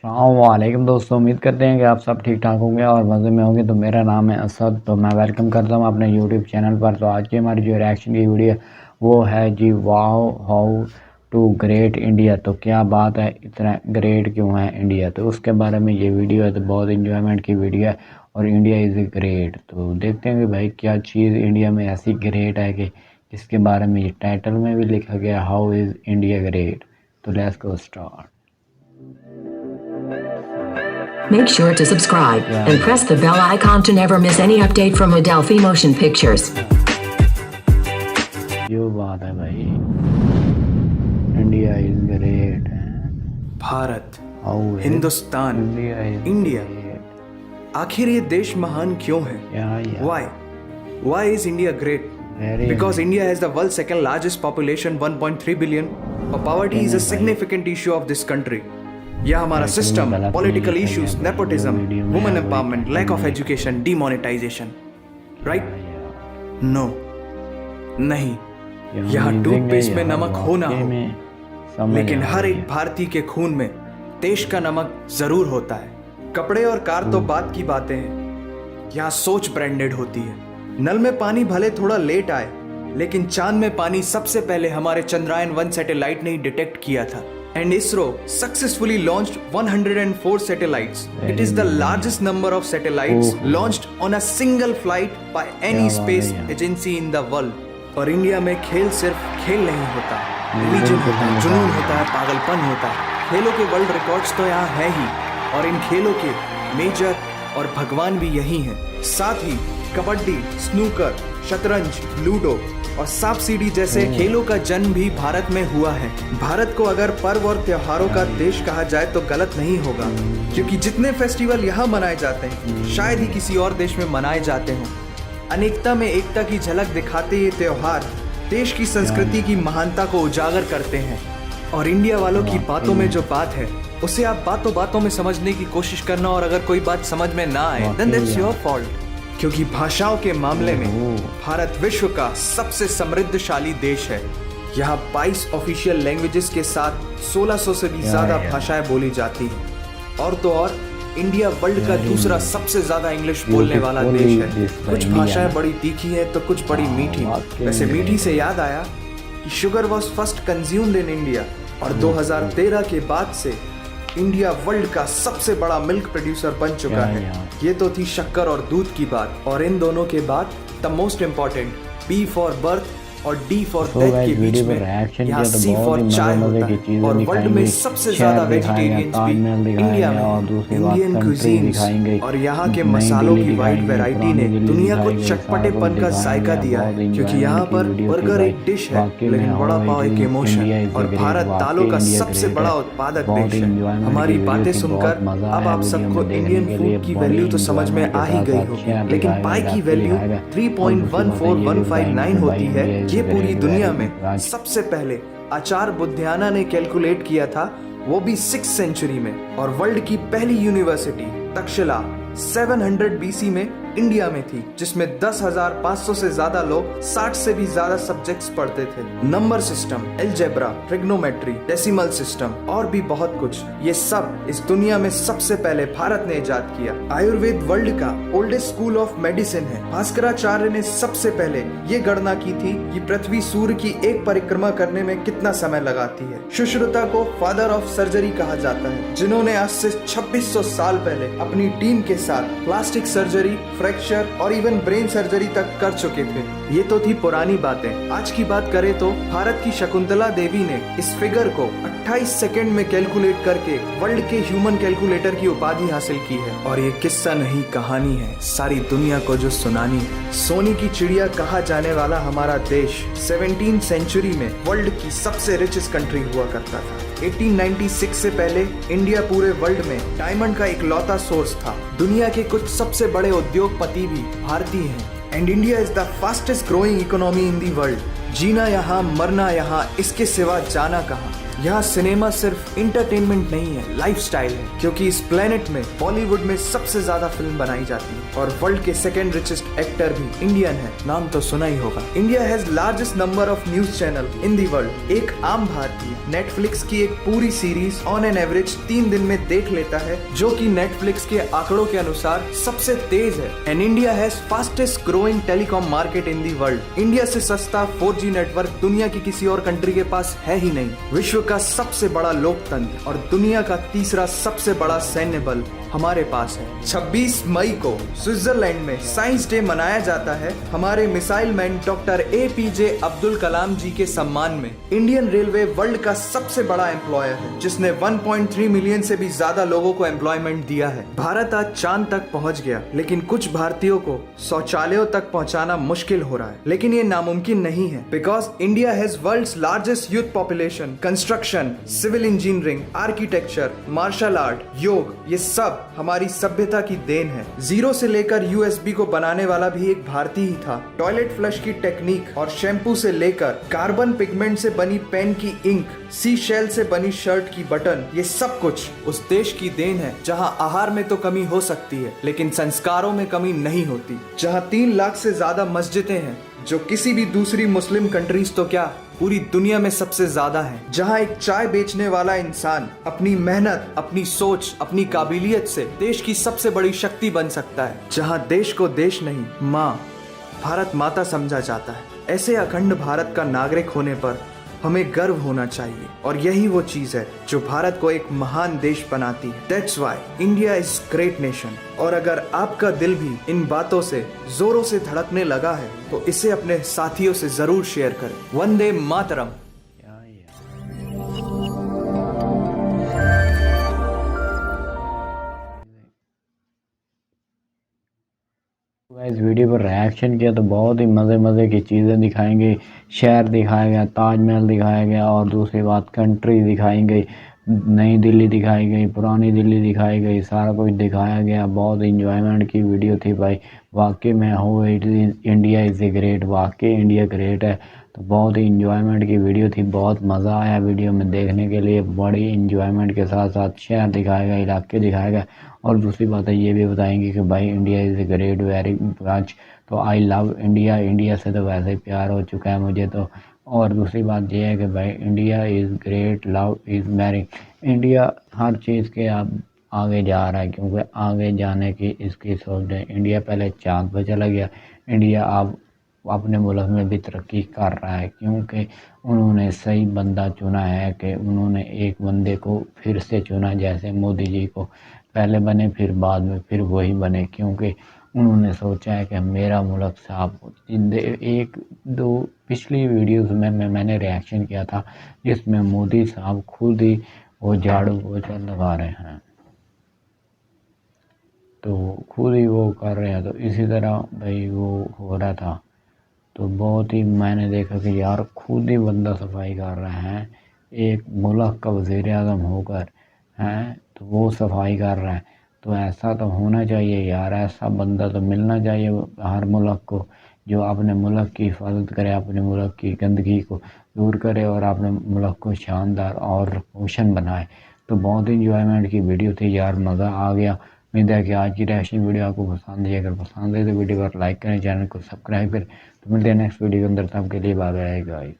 वालेकुम दोस्तों, उम्मीद करते हैं कि आप सब ठीक ठाक होंगे और मज़े में होंगे। तो मेरा नाम है असद, तो मैं वेलकम करता हूं अपने यूट्यूब चैनल पर। तो आज की हमारी जो रिएक्शन की वीडियो है वो है जी, wow how too great India. तो क्या बात है, इतना ग्रेट क्यों है इंडिया, तो उसके बारे में ये वीडियो है। तो बहुत इंजॉयमेंट की वीडियो है और इंडिया इज़ ग्रेट। तो देखते हैं कि भाई क्या चीज़ इंडिया में ऐसी ग्रेट है कि जिसके बारे में ये टाइटल में भी लिखा गया, हाउ इज़ इंडिया ग्रेट। तो let's go start. Make sure to subscribe and press the bell icon to never miss any update from Adelphi Motion Pictures. जो बात है भाई, India is great. Bharat, Hindustan, India, आखिर ये देश महान क्यों है? Why is India great? Because India has the world's second largest population, 1.3 billion. Poverty is a significant issue of this country. यह हमारा system, political issues, nepotism, women empowerment, lack of education, demonetisation, right? No, नहीं। यहाँ toothpaste में नमक हो ना हो, लेकिन हर एक भारतीय के खून में देश का नमक जरूर होता है। कपड़े और कार तो बात की बातें हैं, यहाँ सोच ब्रांडेड होती है। नल में पानी भले थोड़ा लेट आए, लेकिन चांद में पानी सबसे पहले हमारे चंद्रयान 1 सैटेलाइट ने ही डिटेक्ट किया था। And ISRO successfully launched 104 satellites. It is the largest number of satellites launched on a single flight by any space agency in the world. और इंडिया में खेल सिर्फ खेल नहीं होता, रिलीजन होता है, जुनून होता है, पागलपन होता है। खेलों के वर्ल्ड रिकॉर्ड्स तो यहाँ है ही, और इन खेलों के मेजर और भगवान भी यही हैं। साथ ही कबड्डी, स्नूकर, शतरंज, लूडो और सांप सीढ़ी जैसे खेलों का जन्म भी भारत में हुआ है। भारत को अगर पर्व और त्योहारों का देश कहा जाए तो गलत नहीं होगा, क्योंकि जितने फेस्टिवल यहाँ मनाए जाते हैं शायद ही किसी और देश में मनाए जाते हों। अनेकता में एकता की झलक दिखाते ये त्योहार देश की संस्कृति की महानता को उजागर करते हैं। और इंडिया वालों की बातों में जो बात है उसे आप बातों बातों में समझने की कोशिश करना, और अगर कोई बात समझ में ना आए देन दैट्स योर फॉल्ट। क्योंकि भाषाओं के मामले में भारत विश्व का सबसे समृद्धशाली देश है। यहाँ 22 ऑफिशियल लैंग्वेजेस के साथ 1600 से भी ज्यादा भाषाएं बोली जाती हैं। और तो और इंडिया वर्ल्ड का दूसरा सबसे ज्यादा इंग्लिश बोलने वाला देश है। कुछ भाषाएं बड़ी तीखी है तो कुछ बड़ी मीठी। वैसे मीठी से याद आया कि sugar was first consumed in India, और 2013 के बाद से इंडिया वर्ल्ड का सबसे बड़ा मिल्क प्रोड्यूसर बन चुका है। ये तो थी शक्कर और दूध की बात, और इन दोनों के बाद the most important B for birth और डी फॉर डेथ के बीच में यहाँ सी फॉर चाय होता है। और वर्ल्ड में सबसे ज्यादा वेजिटेरियंस भी इंडिया में। इंडियन कुजीन्स और यहाँ के मसालों की वाइड वैरायटी ने दुनिया को चटपटेपन का जायका दिया है, क्योंकि यहाँ पर बर्गर एक डिश है लेकिन वड़ा पाव एक इमोशन। और भारत दालों का सबसे बड़ा उत्पादक देश है। हमारी बातें सुनकर अब आप सबको इंडियन फूड की वैल्यू तो समझ में आ ही गई होगी, लेकिन पाई की वैल्यू 3.14159 होती है। ये पूरी दुनिया में सबसे पहले आचार्य बुद्धियाना ने कैलकुलेट किया था, वो भी 6th सेंचुरी में। और वर्ल्ड की पहली यूनिवर्सिटी तक्षशिला 700 BC में इंडिया में थी, जिसमें 10,500 से ज्यादा लोग 60 से भी ज्यादा सब्जेक्ट्स पढ़ते थे। Number system, algebra, trigonometry, decimal system और भी बहुत कुछ, ये सब इस दुनिया में सबसे पहले भारत ने इजाद किया। आयुर्वेद वर्ल्ड का ओल्डेस्ट स्कूल ऑफ मेडिसिन है। भास्कराचार्य ने सबसे पहले ये गणना की थी कि पृथ्वी सूर्य की एक परिक्रमा करने में कितना समय लगाती है। सुश्रुता को फादर ऑफ सर्जरी कहा जाता है, जिन्होंने आज से 2600 साल पहले अपनी टीम के साथ प्लास्टिक सर्जरी, फ्रैक्चर और इवन ब्रेन सर्जरी तक कर चुके थे। ये तो थी पुरानी बातें। आज की बात करें तो भारत की शकुंतला देवी ने इस फिगर को 28 सेकंड में कैलकुलेट करके वर्ल्ड के ह्यूमन कैलकुलेटर की उपाधि हासिल की है। और ये किस्सा नहीं कहानी है, सारी दुनिया को जो सुनानी है। सोने की चिड़िया कहा जाने वाला हमारा देश 17th सेंचुरी में वर्ल्ड की सबसे रिचेस्ट कंट्री हुआ करता था। 1896 से पहले इंडिया पूरे वर्ल्ड में डायमंड का इकलौता सोर्स था। दुनिया के कुछ सबसे बड़े उद्योगपति भी भारतीय हैं। And India is the fastest growing economy in the world. जीना यहाँ, मरना यहाँ, इसके सिवा जाना कहाँ। यहाँ सिनेमा सिर्फ इंटरटेनमेंट नहीं है, लाइफस्टाइल है, क्योंकि इस प्लेनेट में बॉलीवुड में सबसे ज्यादा फिल्म बनाई जाती है और वर्ल्ड के सेकेंड रिचेस्ट एक्टर भी इंडियन है। नाम तो सुना ही होगा। India has largest number of news channel in the world. एक आम भारतीय नेटफ्लिक्स की एक पूरी सीरीज ऑन एन एवरेज 3 दिन में देख लेता है, जो कि नेटफ्लिक्स के आंकड़ों के अनुसार सबसे तेज है। And India has fastest growing telecom market in the world. India से सस्ता 4G नेटवर्क दुनिया की किसी और कंट्री के पास है ही नहीं। विश्व का सबसे बड़ा लोकतंत्र और दुनिया का तीसरा सबसे बड़ा सैन्य बल हमारे पास है। 26 मई को स्विट्जरलैंड में साइंस डे मनाया जाता है हमारे missile man doctor APJ Abdul Kalam ji के सम्मान में। इंडियन रेलवे वर्ल्ड का सबसे बड़ा एम्प्लॉयर है, जिसने 1.3 मिलियन से भी ज्यादा लोगों को एम्प्लॉयमेंट दिया है। भारत आज चांद तक पहुंच गया, लेकिन कुछ भारतीयों को शौचालयों तक पहुंचाना मुश्किल हो रहा है। लेकिन ये नामुमकिन नहीं है, because India has world's largest youth population. Construction, civil engineering, architecture, martial art, योग, ये सब हमारी सभ्यता की देन है। जीरो से लेकर USB को बनाने वाला भी एक भारतीय ही था। टॉयलेट फ्लश की टेक्निक और शैम्पू से लेकर कार्बन पिगमेंट से बनी पेन की इंक, सी शेल से बनी शर्ट की बटन, ये सब कुछ उस देश की देन है जहां आहार में तो कमी हो सकती है, लेकिन संस्कारों में कमी नहीं होती। जहां 3 लाख से ज्यादा मस्जिदें हैं, जो किसी भी दूसरी मुस्लिम कंट्रीज तो क्या पूरी दुनिया में सबसे ज्यादा है। जहां एक चाय बेचने वाला इंसान अपनी मेहनत, अपनी सोच, अपनी काबिलियत से देश की सबसे बड़ी शक्ति बन सकता है। जहां देश को देश नहीं, माँ, भारत माता समझा जाता है। ऐसे अखंड भारत का नागरिक होने पर हमें गर्व होना चाहिए, और यही वो चीज है जो भारत को एक महान देश बनाती है। That's why India is great nation। और अगर आपका दिल भी इन बातों से जोरों से धड़कने लगा है, तो इसे अपने साथियों से जरूर शेयर करें। वंदे मातरम। इस वीडियो पर रिएक्शन किया तो बहुत ही मज़े की चीज़ें दिखाएंगे। शहर दिखाया गया, ताजमहल दिखाया गया, और दूसरी बात कंट्री दिखाई गई, नई दिल्ली दिखाई गई, पुरानी दिल्ली दिखाई गई, सारा कुछ दिखाया गया। बहुत इंजॉयमेंट की वीडियो थी भाई। वाकई में हो इंडिया इज़ ए ग्रेट, वाकई इंडिया ग्रेट है। तो बहुत ही इंजॉयमेंट की वीडियो थी, बहुत मज़ा आया वीडियो में देखने के लिए। बड़ी इंजॉयमेंट के साथ साथ शहर दिखाया गया, इलाके दिखाया गया, और दूसरी बात है ये भी बताएंगे कि भाई India is a great very much. तो आई लव इंडिया, इंडिया से तो वैसे ही प्यार हो चुका है मुझे तो। और दूसरी बात यह है कि भाई India is great, love is marry. India हर चीज़ के अब आगे जा रहा है, क्योंकि आगे जाने की इसकी सोच है। इंडिया पहले चांद पर चला गया, इंडिया अब अपने मुल्क में भी तरक्की कर रहा है, क्योंकि उन्होंने सही बंदा चुना है कि उन्होंने एक बंदे को फिर से चुना, जैसे मोदी जी को पहले बने फिर बाद में फिर वही बने, क्योंकि उन्होंने सोचा है कि मेरा मुल्क साफ हो। एक दो पिछली वीडियोस में मैंने रिएक्शन किया था, जिसमें मोदी साहब खुद ही वो झाड़ू पोछा लगा रहे हैं, तो खुद ही वो कर रहे हैं। तो इसी तरह भाई वो हो रहा था, तो बहुत ही मैंने देखा कि यार खुद ही बंदा सफाई कर रहा है, एक मुल्क का वज़ीर आज़म होकर हैं, तो वो सफाई कर रहा है। तो ऐसा तो होना चाहिए यार, ऐसा बंदा तो मिलना चाहिए हर मुल्क को, जो अपने मुल्क की हिफाजत करे, अपने मुल्क की गंदगी को दूर करे और अपने मुल्क को शानदार और रोशन बनाए। तो बहुत ही इंजॉयमेंट की वीडियो थी यार, मज़ा आ गया। उम्मीद है कि आज की रिएक्शन वीडियो आपको पसंद है। अगर पसंद है तो वीडियो पर लाइक करें, चैनल को सब्सक्राइब करें। तो मिलते हैं नेक्स्ट वीडियो के अंदर, तब के लिए बाय बाय गाइस।